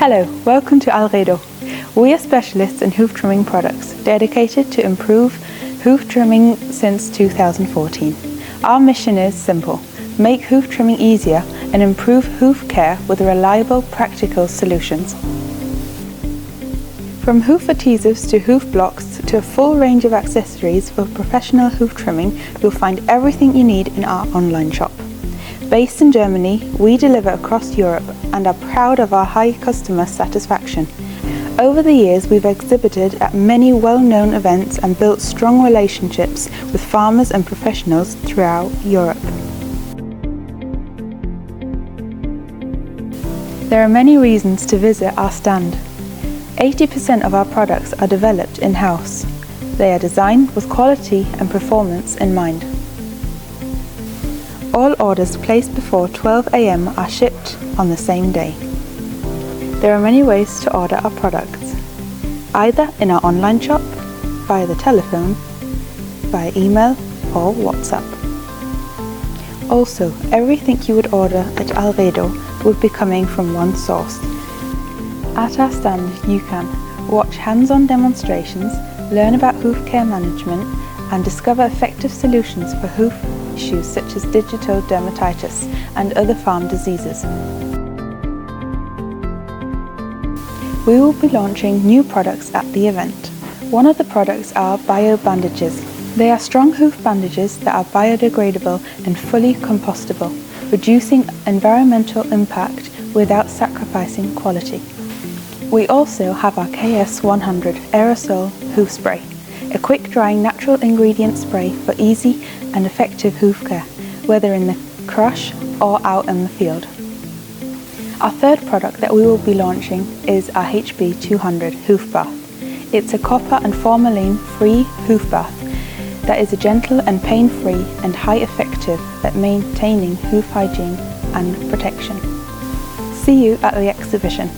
Hello, welcome to ALLREDO. We are specialists in hoof trimming products, dedicated to improve hoof trimming since 2014. Our mission is simple: make hoof trimming easier and improve hoof care with reliable, practical solutions. From hoof adhesives to hoof blocks to a full range of accessories for professional hoof trimming, you'll find everything you need in our online shop. Based in Germany, we deliver across Europe and are proud of our high customer satisfaction. Over the years, we've exhibited at many well-known events and built strong relationships with farmers and professionals throughout Europe. There are many reasons to visit our stand. 80% of our products are developed in-house. They are designed with quality and performance in mind. All orders placed before 12 AM are shipped on the same day. There are many ways to order our products, either in our online shop, via the telephone, via email or WhatsApp. Also, everything you would order at ALLREDO would be coming from one source. At our stand you can watch hands-on demonstrations, learn about hoof care management and discover effective solutions for hoof issues such as digital dermatitis and other farm diseases. We will be launching new products at the event. One of the products are bio bandages. They are strong hoof bandages that are biodegradable and fully compostable, reducing environmental impact without sacrificing quality. We also have our KS100 Aerosol Hoof Spray, a quick-drying natural ingredient spray for easy and effective hoof care, whether in the crush or out in the field. Our third product that we will be launching is our HB200 Hoof Bath. It's a copper and formalin-free hoof bath that is a gentle and pain-free and high effective at maintaining hoof hygiene and protection. See you at the exhibition.